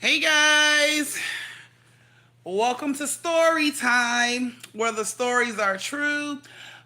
Hey guys, welcome to Story Time, where the stories are true,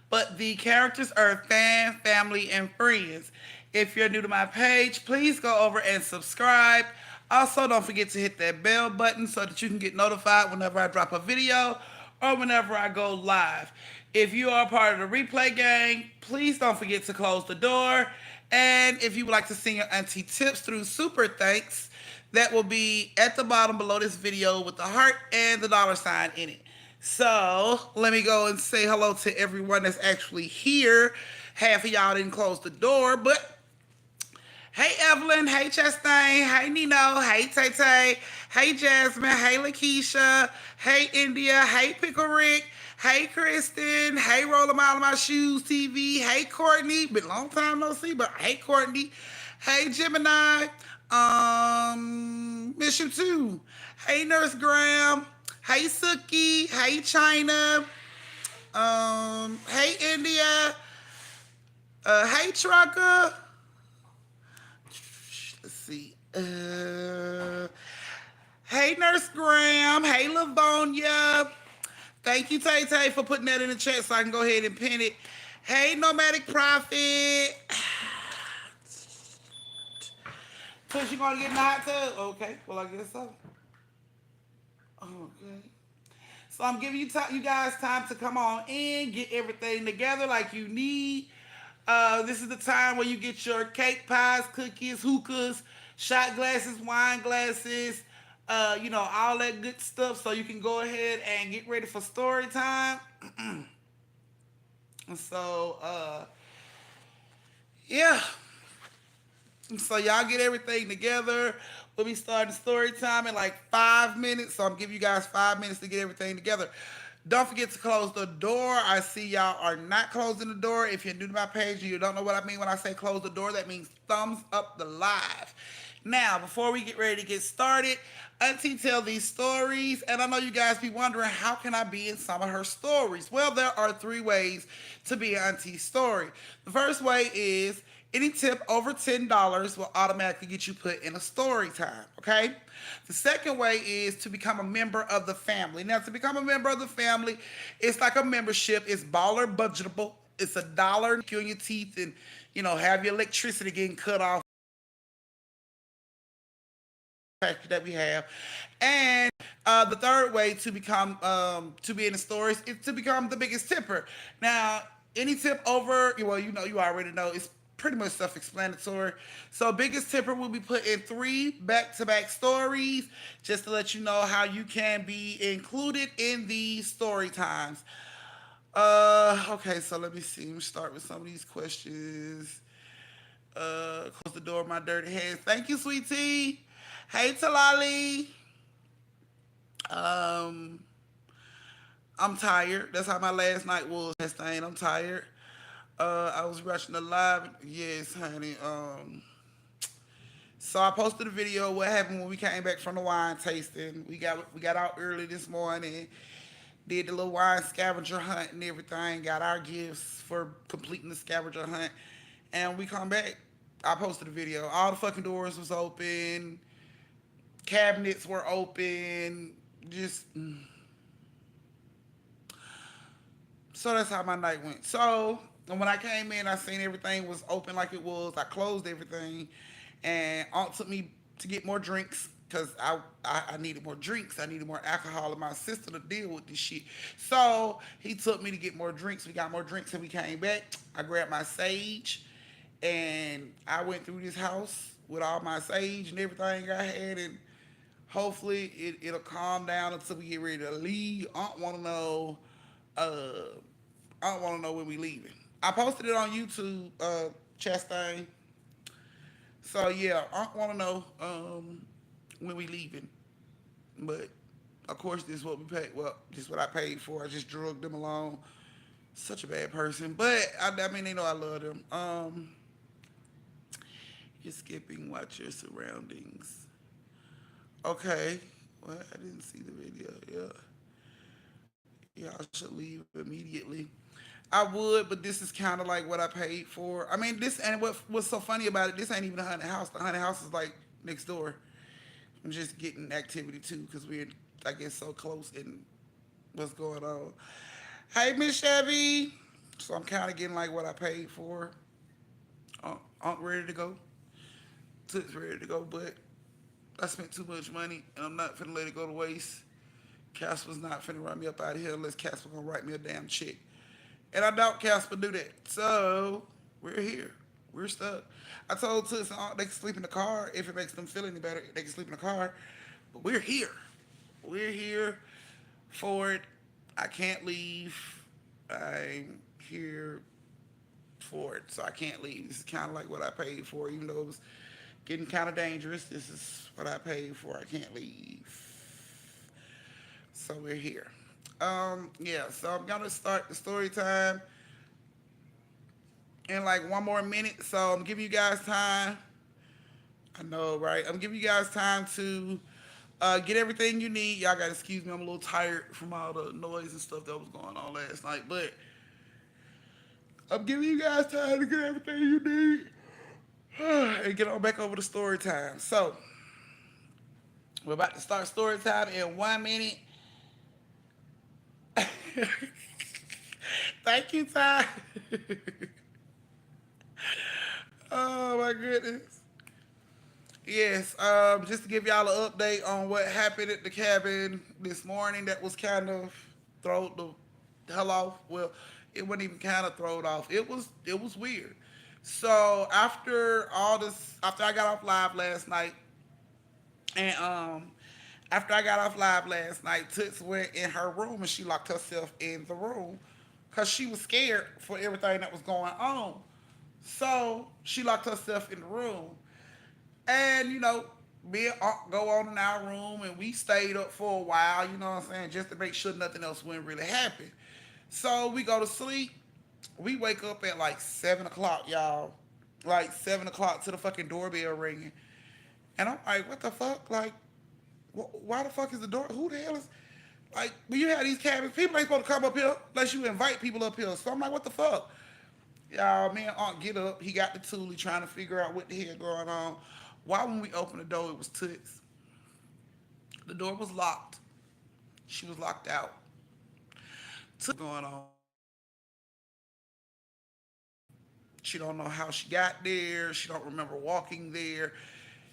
but the characters are family, and friends. If you're new to my page, please go over and subscribe. Also, don't forget to hit that bell button so that you can get notified whenever I drop a video or whenever I go live. If you are part of the replay gang, please don't forget to close the door. And if you would like to send your auntie tips through Super Thanks, that will be at the bottom below this video with the heart and the dollar sign in it. So let me go and say hello to everyone that's actually here. Half of y'all didn't close the door, but hey Evelyn, hey Chastain, hey Nino, hey Tay Tay, hey Jasmine, hey Lakeisha, hey India, hey Pickle Rick, hey Kristen, hey Roll a Mile in My Shoes TV, hey Courtney, been a long time no see, but hey Courtney, hey Gemini, miss you too, hey Nurse Graham, hey Suki, hey China, hey India, hey Trucker. Let's see. Hey, Nurse Graham. Hey, Livonia. Thank you, Tay Tay, for putting that in the chat so I can go ahead and pin it. Hey, Nomadic Prophet. Tush, you gonna get in the hot tub? Okay, well, I guess so. Okay. So I'm giving you guys time to come on in, get everything together like you need. This is the time where you get your cake, pies, cookies, hookahs, shot glasses, wine glasses, all that good stuff so you can go ahead and get ready for story time. so, yeah. So y'all get everything together. We'll be starting story time in like 5 minutes. So I'm giving you guys 5 minutes to get everything together. Don't forget to close the door. I see y'all are not closing the door. If you're new to my page and you don't know what I mean when I say close the door, that means thumbs up the live. Now, before we get ready to get started, Auntie tell these stories, and I know you guys be wondering, how can I be in some of her stories? Well, there are 3 ways to be an Auntie's story. The first way is any tip over $10 will automatically get you put in a story time, okay? The second way is to become a member of the family. Now, to become a member of the family, it's like a membership. It's baller budgetable. It's $1 on your teeth and, have your electricity getting cut off that we have. And the third way to become to be in the stories is to become the biggest tipper. Now, any tip over, well, you already know it's pretty much self-explanatory. So, biggest tipper will be put in 3 back-to-back stories, just to let you know how you can be included in these story times. Okay, so let me see. Let me start with some of these questions. Close the door, my dirty hands. Thank you, sweetie. Hey, Talali. Um, I'm tired. That's how my last night was. Thing. I'm tired. I was watching the live. Yes, honey. So I posted a video. What happened when we came back from the wine tasting? We got out early this morning. Did the little wine scavenger hunt and everything. Got our gifts for completing the scavenger hunt. And we come back. I posted a video. All the fucking doors was open. Cabinets were open. Just so that's how my night went. So and when I came in, I seen everything was open like it was. I closed everything, and Aunt took me to get more drinks because I needed more drinks. I needed more alcohol in my system to deal with this shit. So he took me to get more drinks. We got more drinks, and we came back. I grabbed my sage, and I went through this house with all my sage and everything I had, and hopefully it'll calm down until we get ready to leave. I don't want to know. Uh, I don't want to know when we leaving. I posted it on YouTube, Chastain. So yeah, I want to know when we leaving. But of course, this is what we paid. Well, this is what I paid for. I just drugged them along. Such a bad person, but I mean, they know I love them. You're skipping. Watch your surroundings. Okay. Well, I didn't see the video. Yeah, I should leave immediately. I would, but this is kind of like what I paid for. I mean, this and what's so funny about it? This ain't even a haunted house. The haunted house is like next door. I'm just getting activity too because we're, I guess, so close in what's going on. Hey, Miss Chevy. So I'm kind of getting like what I paid for. Aunt ready to go. Toots ready to go, but I spent too much money and I'm not finna let it go to waste. Casper's not finna run me up out of here unless Casper gonna write me a damn check. And I doubt Casper do that. So we're here. We're stuck. I told Toots they can sleep in the car if it makes them feel any better. They can sleep in the car. But we're here. We're here for it. I can't leave. I'm here for it, so I can't leave. This is kind of like what I paid for, even though it was getting kind of dangerous. This is what I paid for. I can't leave. So we're here. Yeah, so I'm gonna start the story time in like one more minute. So I'm giving you guys time. I know, right? I'm giving you guys time to get everything you need. Y'all gotta excuse me. I'm a little tired from all the noise and stuff that was going on last night, but I'm giving you guys time to get everything you need and get on back over to story time. So we're about to start story time in 1 minute. Thank you, Ty. Oh my goodness. Yes, just to give y'all an update on what happened at the cabin this morning that was kind of thrown the hell off. Well, it wasn't even kind of thrown off. It was weird. So after I got off live last night, and after I got off live last night, Toots went in her room and she locked herself in the room because she was scared for everything that was going on. So she locked herself in the room. And, me and Unc go on in our room and we stayed up for a while, you know what I'm saying, just to make sure nothing else wouldn't really happen. So we go to sleep. We wake up at like 7 o'clock, y'all. Like 7 o'clock to the fucking doorbell ringing. And I'm like, what the fuck? Like, why the fuck is the door? Who the hell is. Like, when you have these cabins, people ain't supposed to come up here unless you invite people up here. So I'm like, what the fuck? Y'all, me and Aunt get up. He got the tool. He trying to figure out what the hell going on. Why when we opened the door, it was Toots. The door was locked. She was locked out. Toots going on. She don't know how she got there. She don't remember walking there.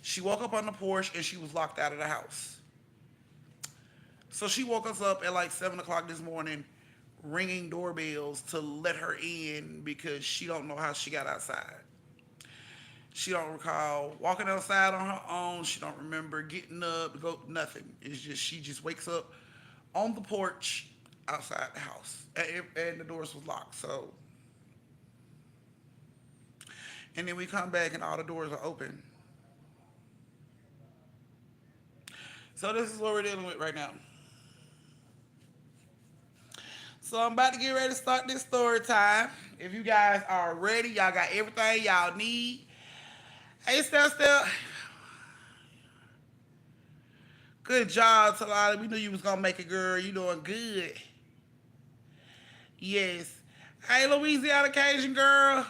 She woke up on the porch and she was locked out of the house. So she woke us up at like 7 o'clock this morning, ringing doorbells to let her in because she don't know how she got outside. She don't recall walking outside on her own. She don't remember getting up, go nothing. It's just she just wakes up on the porch outside the house, and the doors was locked. So, and then we come back and all the doors are open. So this is what we're dealing with right now. So I'm about to get ready to start this story time. If you guys are ready, y'all got everything y'all need. Hey, Steph. Good job, Talala. We knew you was gonna make it, girl. You doing good. Yes. Hey, Louisiana Cajun girl.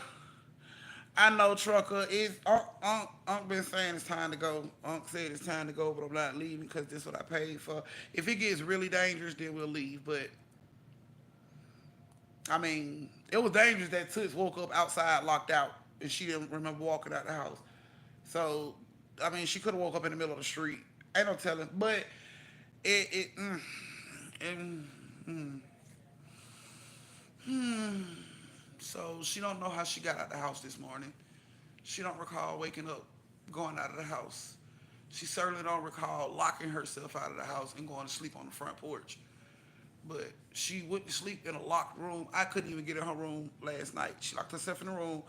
I know, trucker. It's Unc been saying it's time to go. Unc said it's time to go, but I'm not leaving because this is what I paid for. If it gets really dangerous, then we'll leave. But I mean, it was dangerous that Toots woke up outside locked out and she didn't remember walking out the house. So, I mean, she could have woke up in the middle of the street. Ain't no telling. But it, it mm, mm, mm, hmm. So she don't know how she got out the house this morning. She don't recall waking up, going out of the house. She certainly don't recall locking herself out of the house and going to sleep on the front porch. But she wouldn't sleep in a locked room. I couldn't even get in her room last night. She locked herself in the room.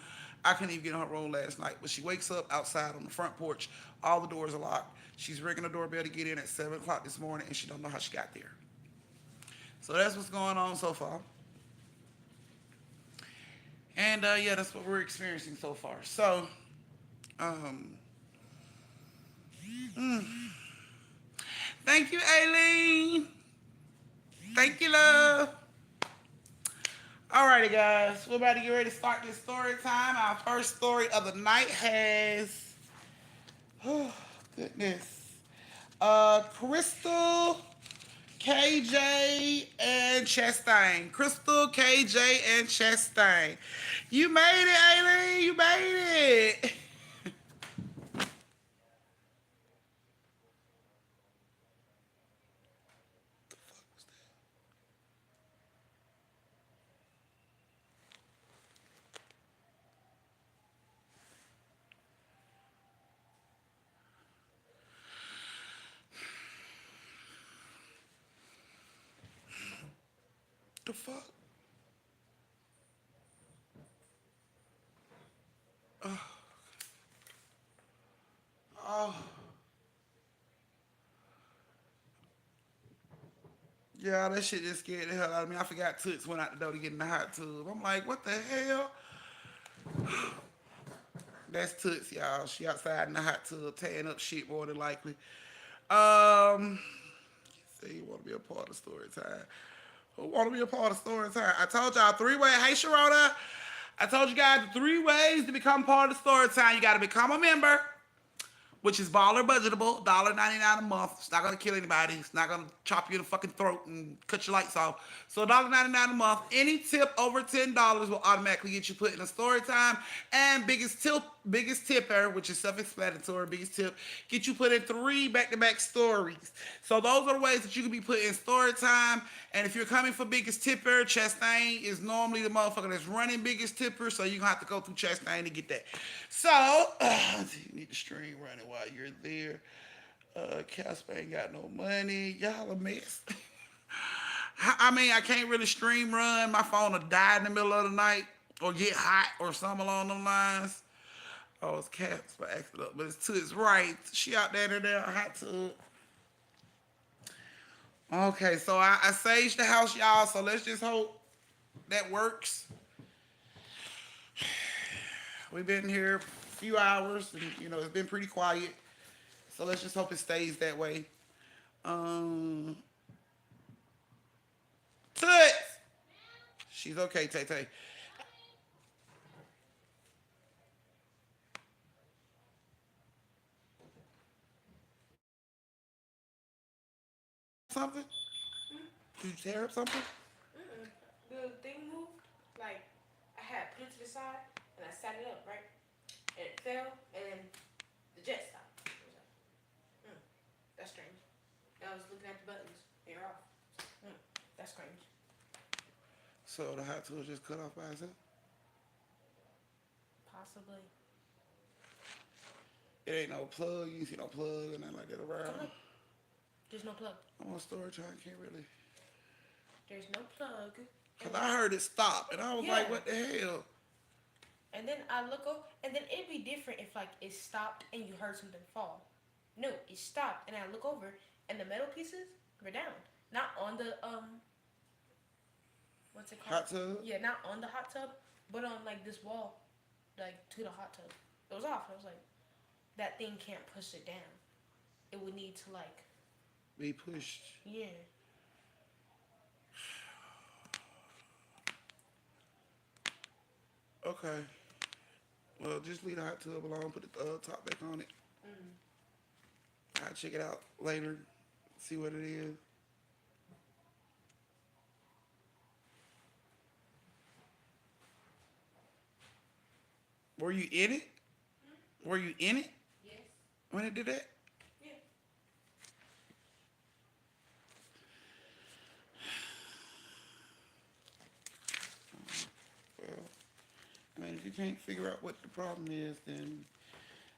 I couldn't even get in her room last night. But she wakes up outside on the front porch. All the doors are locked. She's ringing the doorbell to get in at 7 o'clock this morning, and she don't know how she got there. So that's what's going on so far. And yeah, that's what we're experiencing so far. So, um, mm, thank you, Aileen. Thank you, love. Alrighty, guys, we're about to get ready to start this story time. Our first story of the night has, oh, goodness. Crystal, KJ, and Chastain. Crystal, KJ, and Chastain. You made it, Aileen. You made it. The fuck? Oh. Yeah, that shit just scared the hell out of me. I forgot Toots went out the door to get in the hot tub. I'm like, what the hell? That's Toots, y'all. She outside in the hot tub, tearing up shit more than likely. Um, say you want to be a part of story time. Who want to be a part of story time? I told y'all three ways. Hey, Sharona. I told you guys the three ways to become part of story time. You got to become a member, which is baller budgetable, $1.99 a month. It's not gonna kill anybody. It's not gonna chop you in the fucking throat and cut your lights off. So $1.99 a month. Any tip over $10 will automatically get you put in a story time. And biggest tipper, which is self-explanatory, biggest tip, get you put in 3 back-to-back stories. So those are the ways that you can be put in story time. And if you're coming for biggest tipper, Chastain is normally the motherfucker that's running biggest tipper. So you're gonna have to go through Chastain to get that. So you need to stream running while you're there. Casper ain't got no money. Y'all a mess. I mean, I can't really stream run. My phone will die in the middle of the night or get hot or something along them lines. Oh, it's Casper acting up, but it's to his right. She out there in there hot tub. Okay, so I saged the house, y'all. So let's just hope that works. We've been here a few hours, and it's been pretty quiet. So let's just hope it stays that way. Um, Toots! She's okay, Tay Tay. Something? Did you tear up something? Mm-mm. The thing moved. Like, I had put it to the side, and I sat it up, right? And it fell, and then the jet stopped. I was like, hmm, that's strange. And I was looking at the buttons, and you're off. Hmm, that's strange. So the hot tool just cut off by itself? Possibly. It ain't no plug. You see no plug and nothing like that Oh, around. look. There's no plug. I'm on story time. Can't really. There's no plug. Cause I heard it stop and I was like, Yeah. what the hell? And then I look over, and then it'd be different if, like, it stopped and you heard something fall. No, it stopped, and I look over, and the metal pieces were down. Not on the, what's it called? Hot tub? Yeah, not on the hot tub, but on like this wall, like to the hot tub. It was off. I was like, that thing can't push it down. It would need to like, Be pushed. yeah. Okay. Well, just leave the hot tub alone. Put the top back on it. Mm. I'll check it out later. See what it is. Were you in it? Were you in it Yes. when it did that? Yeah. Well, I mean, if you can't figure out what the problem is, then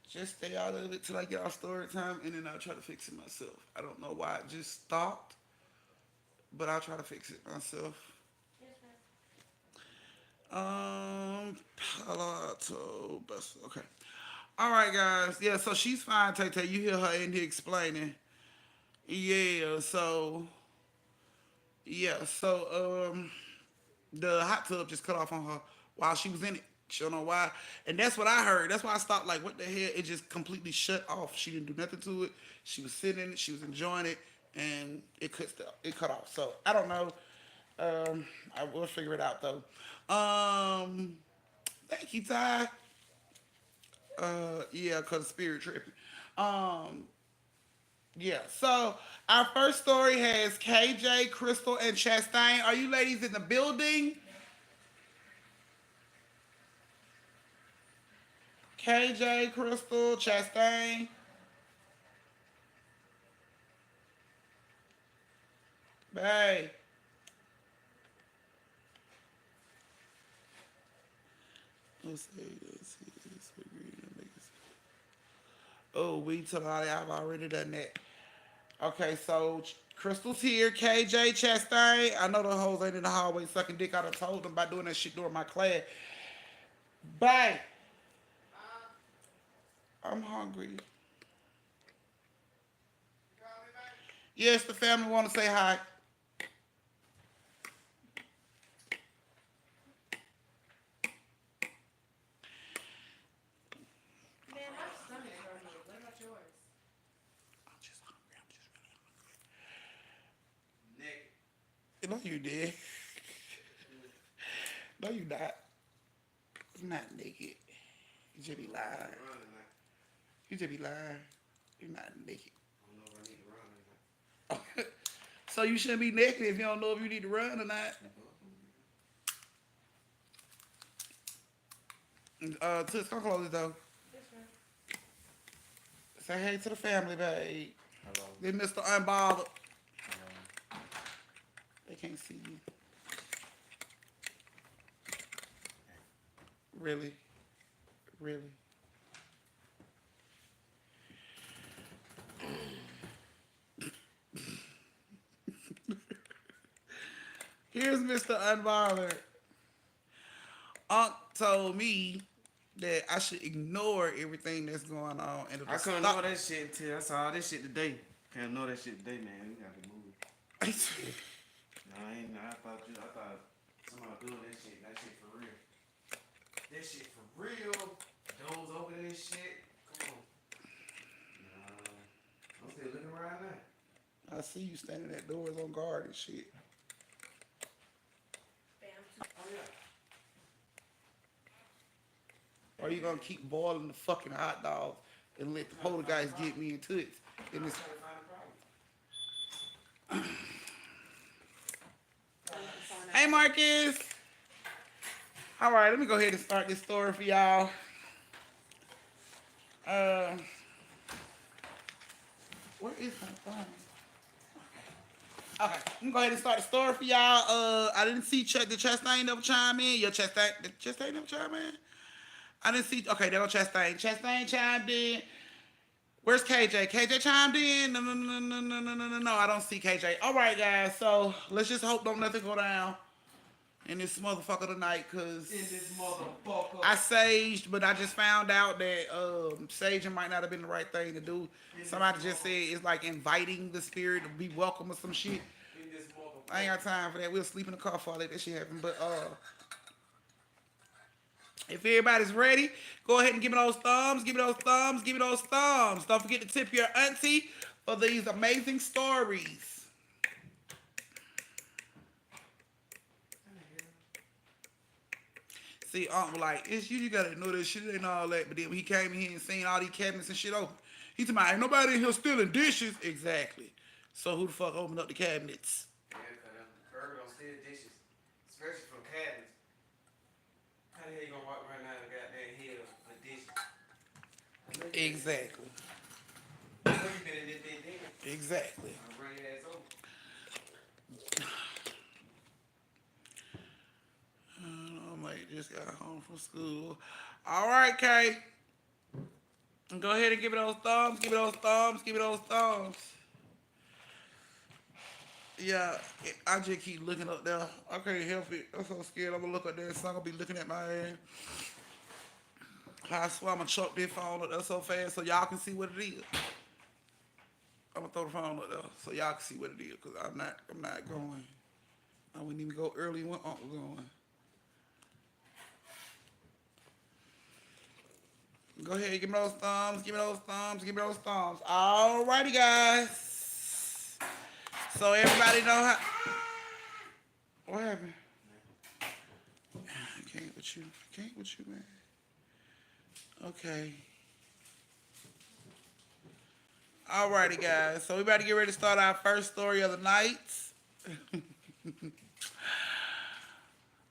just stay out of it till I get our story time, and then I'll try to fix it myself. I don't know why it just stopped, but I'll try to fix it myself. Yes, ma'am. Palato bus. Okay. All right, guys. Yeah, so she's fine, Tay Tay. You hear her in here explaining. Yeah, so the hot tub just cut off on her while she was in it. She don't know why. And that's what I heard. That's why I stopped like, what the hell? It just completely shut off. She didn't do nothing to it. She was sitting in it, she was enjoying it, and it cut off. So I don't know. I will figure it out though. Um Thank you, Ty. Yeah, cause spirit tripping. Um Yeah. So our first story has KJ, Crystal, and Chastain. Are you ladies in the building? KJ, Crystal, Chastain. Hey. Let's see. Let's see. Let's see. Oh, we took all that. I've already done that. Okay, so Crystal's here. KJ, Chastain. I know the hoes ain't in the hallway sucking dick. I done told them about doing that shit during my class. Bye. I'm hungry. Yes, the family want to say hi. Man, my stomach's hurting. What about yours? I'm just hungry. I'm just really hungry. No, you did. No, you not. You're not naked. You just be lying. You just be lying. You're not naked. So you shouldn't be naked if you don't know if you need to run or not. Toots, come close the door. Yes, sir. Say hey to the family, babe. Hello. Then Mr. Unbothered. Hello. They can't see you. Really? Really? Here's Mr. Unbothered. Unc told me that I should ignore everything that's going on and I couldn't stop. know that shit until I saw this shit today. Can't know that shit today, man. We got to move. No, I ain't. I thought somebody doing that shit. That shit for real. That shit for real. Those over this shit. Come on. Nah, I'm still looking right now. I see you standing at doors on guard and shit. Bam. Oh yeah. Or you gonna keep boiling the fucking hot dogs and let the poltergeist get me into it? And I'm it's, trying to find a problem. hey Marcus. All right, let me go ahead and start this story for y'all. Uh, where is my phone? Okay, I'm gonna go ahead and start the story for y'all. I didn't see the Chastain never chime in. Your Chastain never chime in. I didn't see. Okay, there go Chastain. Chastain chimed in. Where's KJ? KJ chimed in. No, no, no, no, no, no, no, no, no. I don't see KJ. All right, guys. So let's just hope don't nothing go down in this motherfucker tonight, cause In this motherfucker. I saged, but I just found out that saging might not have been the right thing to do. Somebody just said it's like inviting the spirit to be welcome or some shit. In this motherfucker. I ain't got time for that. We'll sleep in the car for all that shit happen. But if everybody's ready, go ahead and give me those thumbs, give me those thumbs, give me those thumbs. Don't forget to tip your auntie for these amazing stories. See, Uncle was like, it's you gotta know this shit ain't all that. But then when he came in here and seen all these cabinets and shit open, he told me, ain't nobody in here stealing dishes. Exactly. So who the fuck opened up the cabinets? Yeah, cause them Kirby don't steal dishes, especially from cabinets. How the hell you gonna walk right now and goddamn head of dishes? Exactly. I know you been in this bitch, nigga. Exactly. I'll bring your ass over. I might just got home from school. All right, Kay. Go ahead and give me those thumbs. Give me those thumbs. Give me those thumbs. Yeah, I just keep looking up there. I can't help it. I'm so scared. I'm gonna look up there and son gonna be looking at my ass. I swear I'm gonna chuck this phone up there so fast so y'all can see what it is. I'm gonna throw the phone up there so y'all can see what it is, cause I'm not going. I wouldn't even go early when Uncle going. Go ahead, give me those thumbs, give me those thumbs, give me those thumbs. Alrighty, guys. So everybody know how. What happened? I can't with you. I can't with you, man. Okay. Alrighty, guys. So we about to get ready to start our first story of the night.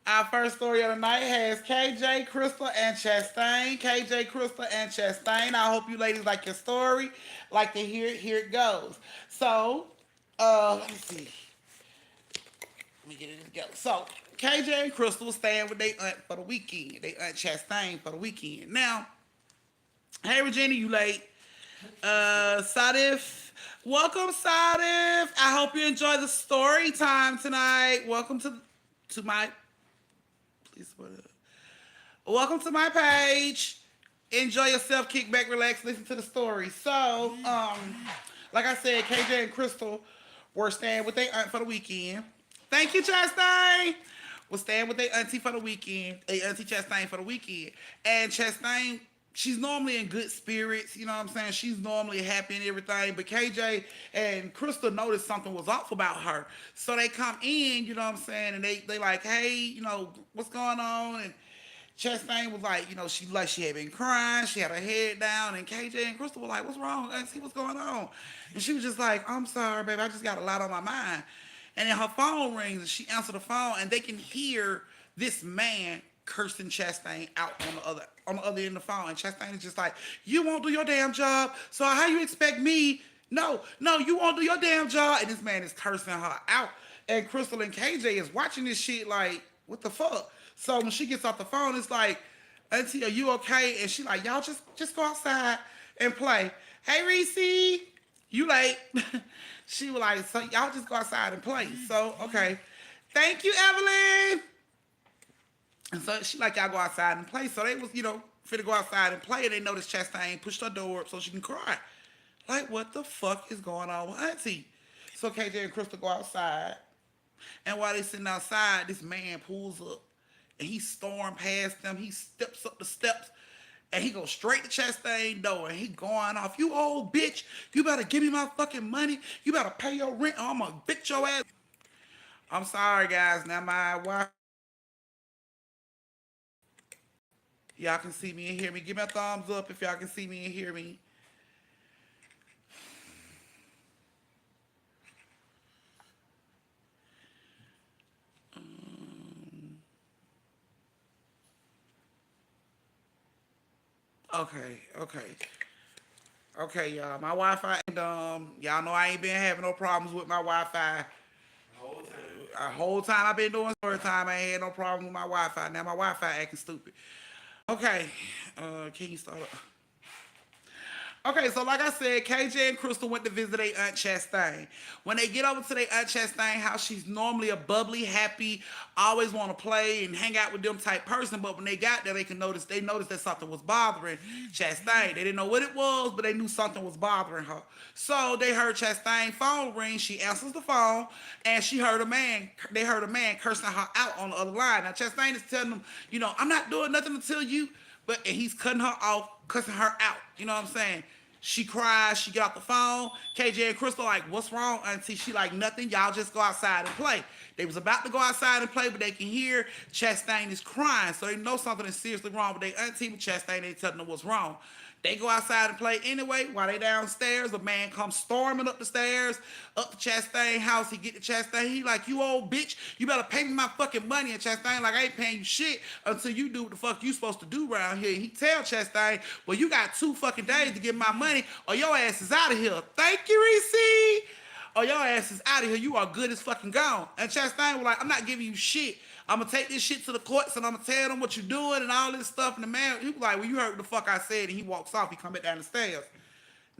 Our first story of the night has KJ, Crystal, and Chastain. KJ, Crystal, and Chastain. I hope you ladies like your story. Like to hear it. Here it goes. So, let me see. Let me get it together. So, KJ and Crystal was staying with their aunt for the weekend. They aunt Chastain for the weekend. Now, hey Regina, you late. Sadif. Welcome, Sadif. I hope you enjoy the story time tonight. Welcome to my please what welcome to my page. Enjoy yourself, kick back, relax, listen to the story. So, like I said, KJ and Crystal were staying with their aunt for the weekend. Thank you, Chastain. Was staying with their auntie for the weekend. Their auntie Chastain for the weekend. And Chastain, she's normally in good spirits, you know what I'm saying? She's normally happy and everything. But KJ and Crystal noticed something was off about her. So they come in, you know what I'm saying, and they like, hey, you know, what's going on? And Chastain was like, you know, she had been crying, she had her head down, and KJ and Crystal were like, what's wrong? Let's see what's going on. And she was just like, I'm sorry, baby, I just got a lot on my mind. And then her phone rings and she answered the phone and they can hear this man cursing Chastain out on the other end of the phone. And Chastain is just like, you won't do your damn job, so how you expect me? No, you won't do your damn job. And this man is cursing her out. And Crystal and KJ is watching this shit like, what the fuck? So when she gets off the phone, it's like, Auntie, are you okay? And she like, y'all just go outside and play. Hey Reese, you late. She was like, so y'all just go outside and play. So, okay. Thank you, Evelyn. And so she like, y'all go outside and play. So they was, you know, finna go outside and play. And they noticed Chastain pushed her door up so she can cry. Like, what the fuck is going on with Auntie? So KJ and Crystal go outside. And while they sitting outside, this man pulls up. And he stormed past them. He steps up the steps. And he goes straight to Chastain door. And he going off. You old bitch. You better give me my fucking money. You better pay your rent or I'm going to evict your ass. I'm sorry, guys. Now my wife. Y'all can see me and hear me. Give me a thumbs up if y'all can see me and hear me. Okay. Okay, y'all. My Wi-Fi and y'all know I ain't been having no problems with my Wi-Fi. The whole time I've been doing story time, I ain't had no problem with my Wi-Fi. Now my Wi-Fi acting stupid. Okay, can you start up? Okay, so like I said, KJ and Crystal went to visit their Aunt Chastain. When they get over to their Aunt Chastain house, she's normally a bubbly, happy, always want to play and hang out with them type person. But when they got there, they noticed that something was bothering Chastain. They didn't know what it was, but they knew something was bothering her. So they heard Chastain's phone ring. She answers the phone, and they heard a man cursing her out on the other line. Now Chastain is telling them, you know, I'm not doing nothing until you. And he's cutting her off, cussing her out. You know what I'm saying? She cries, she get off the phone. KJ and Crystal like, what's wrong, Auntie? She like, nothing, y'all just go outside and play. They was about to go outside and play, but they can hear Chastain is crying. So they know something is seriously wrong with their auntie, but Chastain ain't telling them what's wrong. They go outside and play anyway. While they downstairs, a man comes storming up the stairs, up to Chastain house. He get to Chastain. He like, you old bitch, you better pay me my fucking money. And Chastain like, I ain't paying you shit until you do what the fuck you supposed to do around here. And he tell Chastain, well, you got 2 fucking days to get my money or your ass is out of here. Thank you, Reese. Or your ass is out of here. You are good as fucking gone. And Chastain was like, I'm not giving you shit. I'm going to take this shit to the courts and I'm going to tell them what you're doing and all this stuff. And the man, he was like, well, you heard what the fuck I said. And he walks off. He come back down the stairs.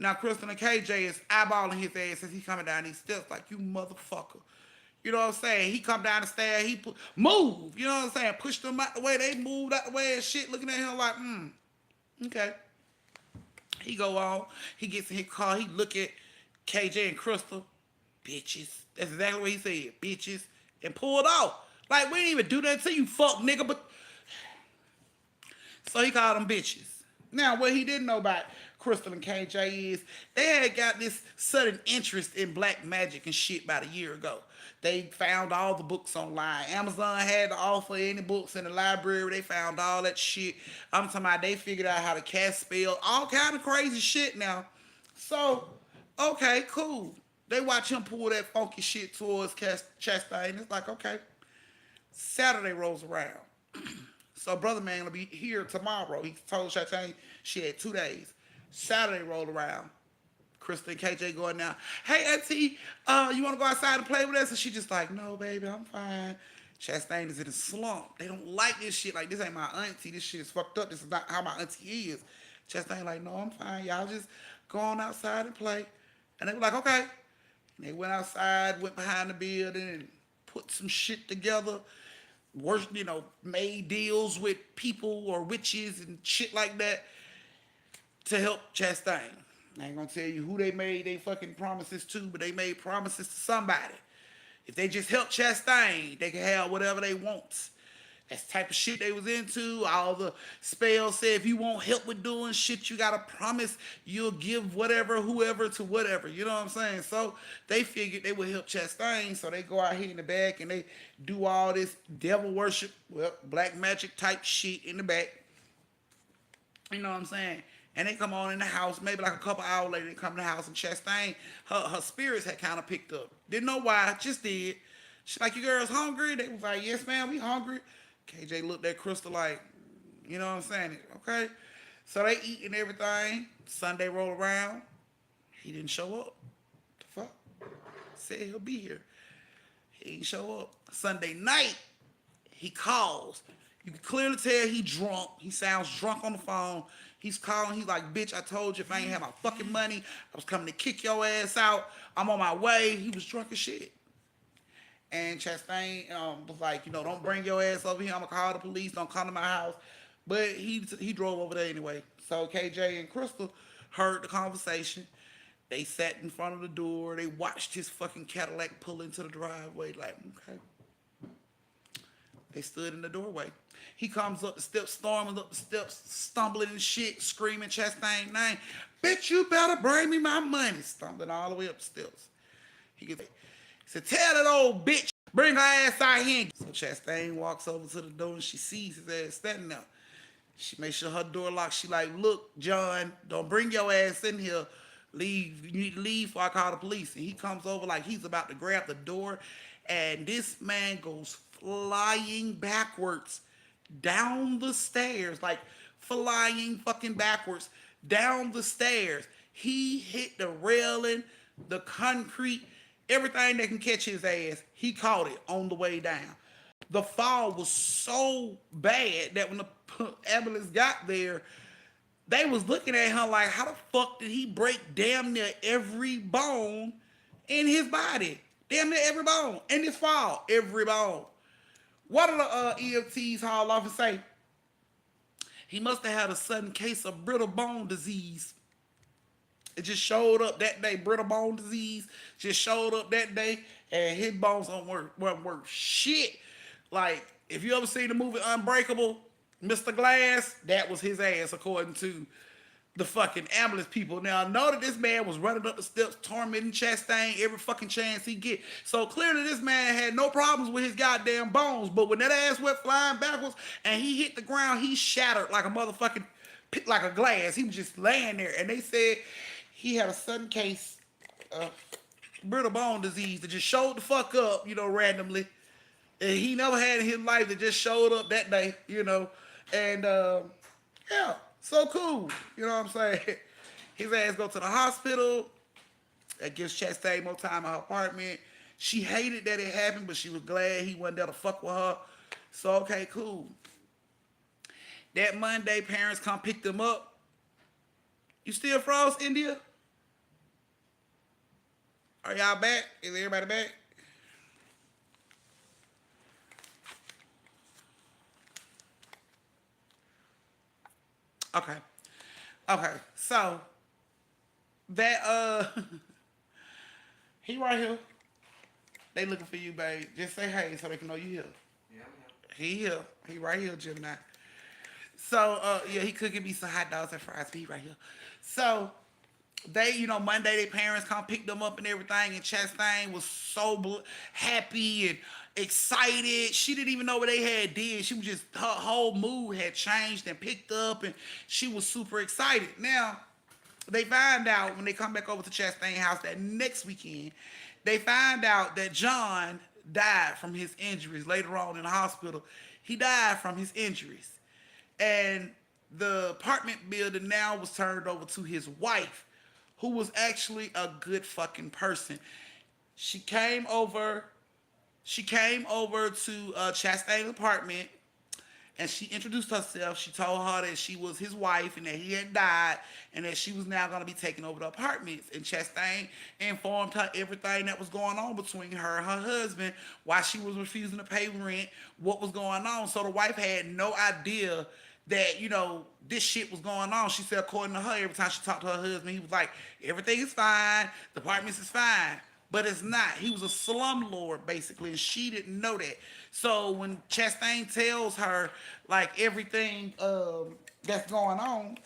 Now, Kristen and KJ is eyeballing his ass as he coming down these steps like, you motherfucker. You know what I'm saying? He come down the stairs. Move. You know what I'm saying? Push them out the way. They moved out the way and shit. Looking at him like, okay. He go on. He gets in his car. He look at KJ and Crystal. Bitches. That's exactly what he said. Bitches. And pulled off. Like, we didn't even do that to you, fuck nigga, but... So he called them bitches. Now, what he didn't know about Crystal and KJ is they had got this sudden interest in black magic and shit about a year ago. They found all the books online. Amazon had to offer any books in the library. They found all that shit. I'm talking about they figured out how to cast spells, all kind of crazy shit now. So, Okay, cool. They watch him pull that funky shit towards Chastain. It's like, okay. Saturday rolls around. So brother man will be here tomorrow. He told Chastain she had 2 days. Saturday rolled around. Krista and KJ going now. Hey Auntie, you want to go outside and play with us? And she just like, no, baby, I'm fine. Chastain is in a slump. They don't like this shit. Like, this ain't my auntie. This shit is fucked up. This is not how my auntie is. Chastain like, no, I'm fine. Y'all just go on outside and play. And they were like, okay. And they went outside, went behind the building, and put some shit together. Worse, made deals with people or witches and shit like that to help Chastain. I ain't gonna tell you who they made they fucking promises to, but they made promises to somebody. If they just help Chastain, they can have whatever they want. That's the type of shit they was into. All the spells say if you want help with doing shit, you gotta promise you'll give whatever, whoever to whatever. You know what I'm saying? So they figured they would help Chastain, so they go out here in the back and they do all this devil worship, well, black magic type shit in the back. You know what I'm saying? And they come on in the house, maybe like a couple hours later, they come in the house and Chastain, her spirits had kind of picked up. Didn't know why, just did. She's like, you girls hungry? They was like, yes, ma'am, we hungry. KJ looked at Crystal like, you know what I'm saying? Okay. So they eat and everything. Sunday roll around. He didn't show up. The fuck? Said he'll be here. He didn't show up. Sunday night, he calls. You can clearly tell he drunk. He sounds drunk on the phone. He's calling. He's like, bitch, I told you if I ain't have my fucking money, I was coming to kick your ass out. I'm on my way. He was drunk as shit. And Chastain was like, don't bring your ass over here. I'm going to call the police. Don't come to my house. But he drove over there anyway. So KJ and Crystal heard the conversation. They sat in front of the door. They watched his fucking Cadillac pull into the driveway. Like, okay. They stood in the doorway. He comes up the steps, storming up the steps, stumbling and shit, screaming Chastain name. Bitch, you better bring me my money. Stumbling all the way up the steps. He said, tell that old bitch, bring her ass out here. So Chastain walks over to the door and she sees his ass standing there. She makes sure her door locked. She like, look, John, don't bring your ass in here. Leave. You need to leave before I call the police. And he comes over like he's about to grab the door. And this man goes flying backwards down the stairs. Like flying fucking backwards down the stairs. He hit the railing, the concrete, everything that can catch his ass. He caught it on the way down. The fall was so bad that when the ambulance got there, they was looking at him like, how the fuck did he break damn near every bone in his body? Damn near every bone. In this fall, every bone. What did the EMTs haul off and say? He must have had a sudden case of brittle bone disease. It just showed up that day. Brittle bone disease just showed up that day, and his bones weren't worth shit. Like, if you ever seen the movie Unbreakable, Mr. Glass, that was his ass, according to the fucking ambulance people. Now, I know that this man was running up the steps, tormenting Chastain every fucking chance he get. So clearly this man had no problems with his goddamn bones. But when that ass went flying backwards and he hit the ground, he shattered like a motherfucking, like a glass. He was just laying there. And they said he had a sudden case of brittle bone disease that just showed the fuck up, randomly. And he never had in his life that just showed up that day, And, yeah. So cool. You know what I'm saying? His ass go to the hospital. That gives Chastain more time in her apartment. She hated that it happened, but she was glad he wasn't there to fuck with her. So, okay, cool. That Monday, parents come pick them up. You still froze, India? Are y'all back? Is everybody back? Okay, so that he right here. They looking for you, babe. Just say hey so they can know you here. Yeah, I'm He here. He right here, Gemini. So yeah, he cooking me some hot dogs and fries, but he right here. So they, Monday their parents come pick them up and everything, and Chastain was so happy and excited. She didn't even know what they had did. She was just, her whole mood had changed and picked up, and she was super excited. Now, they find out when they come back over to Chastain house that next weekend, they find out that John died from his injuries later on in the hospital. He died from his injuries. And the apartment building now was turned over to his wife, who was actually a good fucking person. She came over. She came over to Chastain's apartment and she introduced herself. She told her that she was his wife and that he had died and that she was now going to be taking over the apartments. And Chastain informed her everything that was going on between her and her husband, why she was refusing to pay rent, what was going on. So the wife had no idea that, this shit was going on. She said, according to her, every time she talked to her husband, he was like, everything is fine, the apartments is fine. But it's not. He was a slumlord, basically, and she didn't know that. So when Chastain tells her, like, everything that's going on,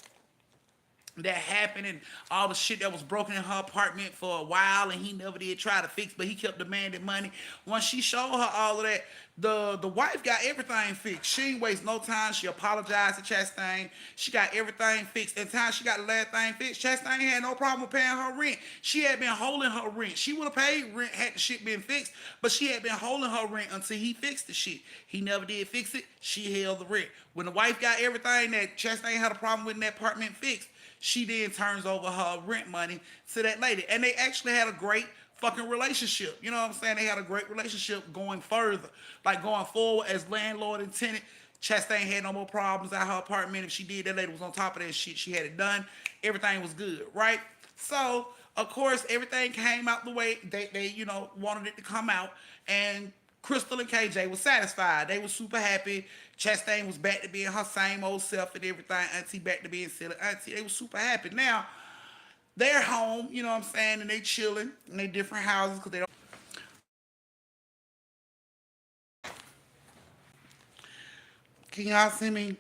that happened and all the shit that was broken in her apartment for a while and he never did try to fix, but he kept demanding money. Once she showed her all of that, the wife got everything fixed. She didn't waste no time. She apologized to Chastain. She got everything fixed. And time she got the last thing fixed, Chastain had no problem with paying her rent. She had been holding her rent. She would have paid rent had the shit been fixed, but she had been holding her rent until he fixed the shit. He never did fix it. She held the rent. When the wife got everything that Chastain had a problem with in that apartment fixed, she then turns over her rent money to that lady. And they actually had a great fucking relationship. You know what I'm saying? They had a great relationship going further. Like going forward as landlord and tenant. Chastain had no more problems at her apartment. If she did, that lady was on top of that shit. She had it done. Everything was good, right? So, of course, everything came out the way they wanted it to come out. And Crystal and KJ was satisfied. They were super happy. Chastain was back to being her same old self and everything. Auntie back to being silly auntie. They were super happy. Now, they're home, you know what I'm saying, and they chilling in their different houses because they don't. Can y'all see me?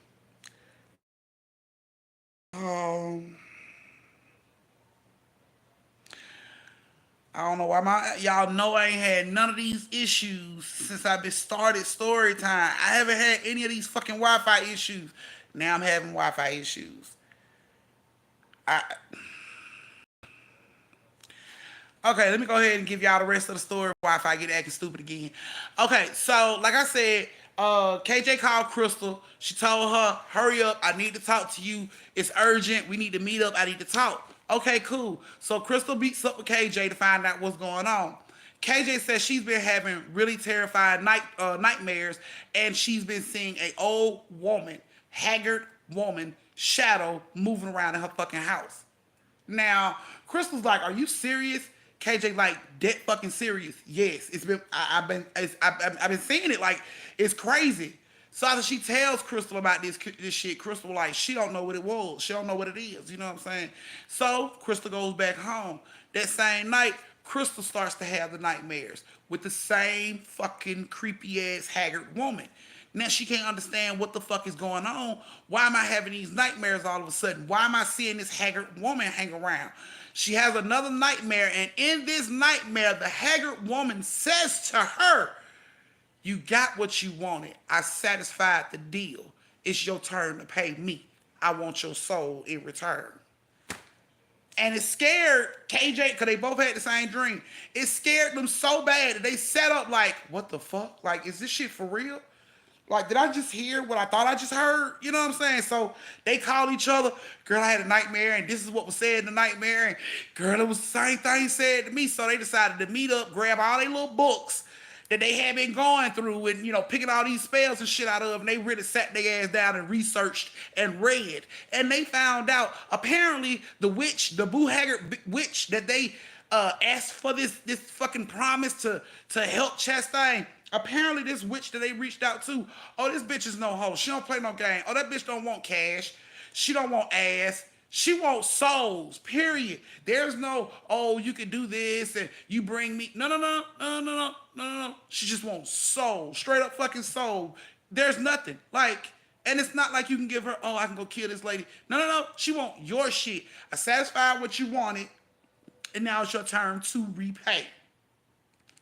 Um, I don't know why y'all know I ain't had none of these issues since I've been started story time. I haven't had any of these fucking Wi-Fi issues. Now I'm having Wi-Fi issues. I Okay, let me go ahead and give y'all the rest of the story before I get acting stupid again. Okay, so like I said, KJ called Crystal. She told her, hurry up, I need to talk to you. It's urgent. We need to meet up. I need to talk. Okay, cool. So Crystal beats up with KJ to find out what's going on. KJ says she's been having really terrifying nightmares, and she's been seeing a old woman, haggard woman, shadow moving around in her fucking house. Now, Crystal's like, "Are you serious?" KJ like, "Dead fucking serious." Yes, it's been. I've been seeing it. Like, it's crazy. So after she tells Crystal about this shit, Crystal like, she don't know what it was. She don't know what it is. You know what I'm saying? So Crystal goes back home. That same night, Crystal starts to have the nightmares with the same fucking creepy ass haggard woman. Now she can't understand what the fuck is going on. Why am I having these nightmares all of a sudden? Why am I seeing this haggard woman hang around? She has another nightmare, and in this nightmare, the haggard woman says to her, "You got what you wanted. I satisfied the deal. It's your turn to pay me. I want your soul in return." And it scared KJ, because they both had the same dream. It scared them so bad that they set up like, what the fuck? Like, is this shit for real? Like, did I just hear what I thought I just heard? You know what I'm saying? So they called each other. Girl, I had a nightmare, and this is what was said in the nightmare. And girl, it was the same thing said to me. So they decided to meet up, grab all their little books that they had been going through and, picking all these spells and shit out of. And they really sat their ass down and researched and read. And they found out, apparently, the witch, the Boo Haggard witch that they asked for this fucking promise to help Chastain. Apparently, this witch that they reached out to, oh, this bitch is no hoe. She don't play no game. Oh, that bitch don't want cash. She don't want ass. She wants souls, period. There's no, oh, you can do this and you bring me. No, no, no, no, no, no, no, no, no. She just wants soul, straight up fucking soul. There's nothing. Like, and it's not like you can give her, oh, I can go kill this lady. No, no, no. She want your shit. I satisfied what you wanted, and now it's your turn to repay.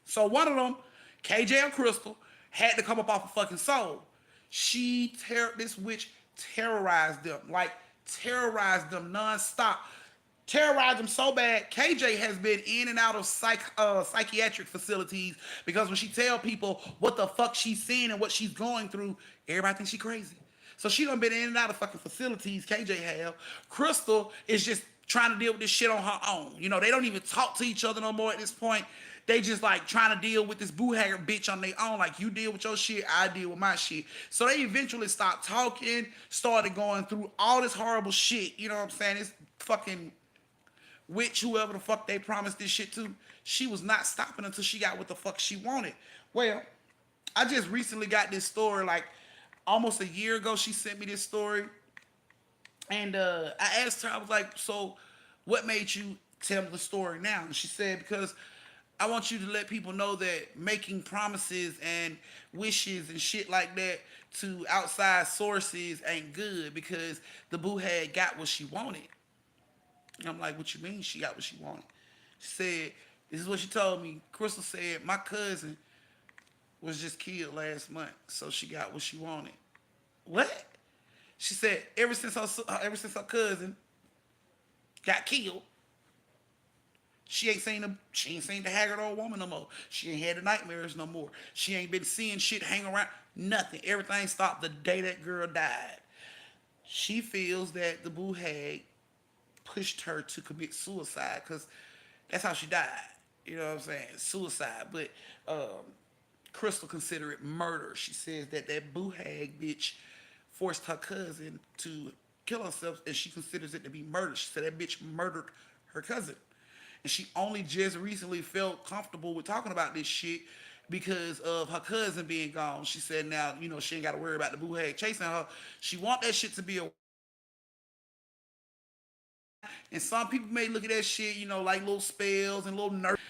So one of them, KJ and Crystal, had to come up off a fucking soul. This witch terrorized them, like terrorized them nonstop. terrorized him so bad. KJ has been in and out of psychiatric facilities because when she tell people what the fuck she's seeing and what she's going through, everybody thinks she crazy. So she done been in and out of fucking facilities. KJ have. Crystal is just trying to deal with this shit on her own. You know, they don't even talk to each other no more at this point. They just like trying to deal with this boo haggard bitch on their own. Like, you deal with your shit, I deal with my shit. So they eventually stopped talking, started going through all this horrible shit. You know what I'm saying? It's fucking witch, whoever the fuck they promised this shit to, she was not stopping until she got what the fuck she wanted. Well, I just recently got this story, like almost a year ago. She sent me this story, and I asked her, I was like, so what made you tell the story now? And she said, because I want you to let people know that making promises and wishes and shit like that to outside sources ain't good, because the boo had got what she wanted. And I'm like, what you mean she got what she wanted? She said, this is what she told me. Crystal said, my cousin was just killed last month, so she got what she wanted. What? She said, ever since her cousin got killed, she ain't seen the haggard old woman no more. She ain't had the nightmares no more. She ain't been seeing shit hang around. Nothing. Everything stopped the day that girl died. She feels that the boo hag pushed her to commit suicide, because that's how she died. You know what I'm saying? Suicide. But Crystal considered it murder. She says that that boo hag bitch forced her cousin to kill herself, and she considers it to be murder. She said that bitch murdered her cousin. And she only just recently felt comfortable with talking about this shit because of her cousin being gone. She said now, she ain't got to worry about the boo hag chasing her. She want that shit to be a, and some people may look at that shit, like little spells and little nerves.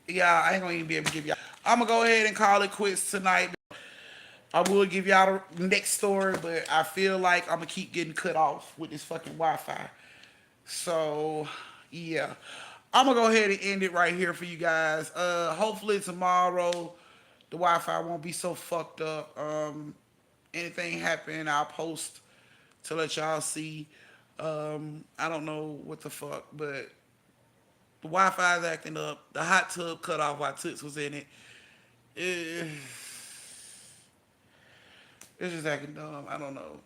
Yeah, I ain't gonna even be able to give y'all. I'm gonna go ahead and call it quits tonight. I will give y'all the next story, but I feel like I'm gonna keep getting cut off with this fucking Wi-Fi. So, yeah, I'm gonna go ahead and end it right here for you guys. Hopefully tomorrow the Wi-Fi won't be so fucked up. Anything happen, I'll post to let y'all see. I don't know what the fuck, but the Wi-Fi is acting up. The hot tub cut off while Toots was in it. Eh, It's just acting dumb. I don't know.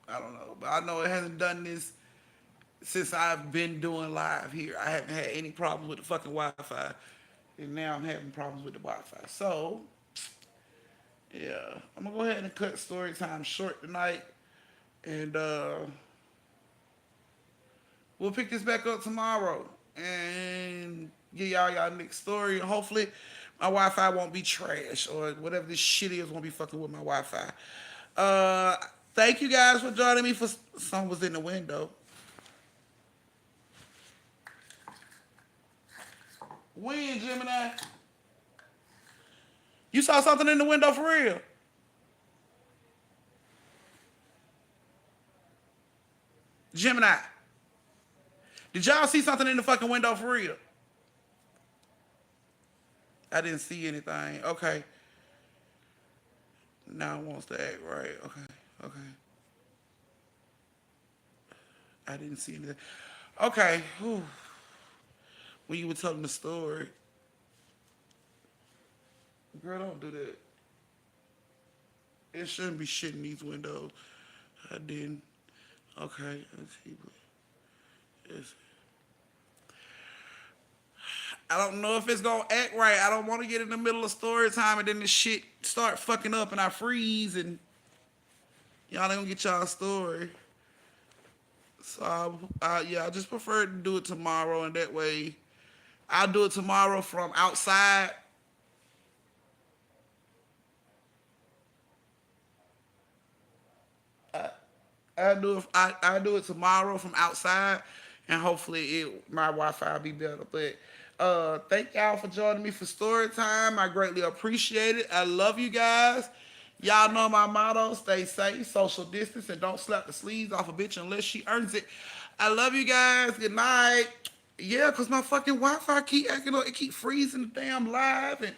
I don't know. But I know it hasn't done this since I've been doing live here. I haven't had any problems with the fucking Wi-Fi. And now I'm having problems with the Wi-Fi. So, yeah. I'm going to go ahead and cut story time short tonight. And we'll pick this back up tomorrow. And give y'all next story. And hopefully my Wi-Fi won't be trash, or whatever this shit is won't be fucking with my Wi-Fi. Uh, Thank you guys for joining me for Someone Was in the Window. When, Gemini? You saw something in the window for real? Gemini. Did y'all see something in the fucking window for real? I didn't see anything. Okay. Now it wants to act right. Okay. Okay. I didn't see anything. Okay. Whew. When you were telling the story. Girl, don't do that. It shouldn't be shit in these windows. I didn't. Okay. Let's see. It's, I don't know if it's gonna act right. I don't want to get in the middle of story time and then this shit start fucking up and I freeze and y'all ain't gonna get y'all story. So yeah, I just prefer to do it tomorrow, and that way I'll do it tomorrow from outside. I do it tomorrow from outside, and hopefully my Wi-Fi will be better. But thank y'all for joining me for story time. I greatly appreciate it. I love you guys. Y'all know my motto: stay safe, social distance, and don't slap the sleeves off a bitch unless she earns it. I love you guys. Good night. Yeah, cause my fucking Wi-Fi keep acting up. It keep freezing the damn live and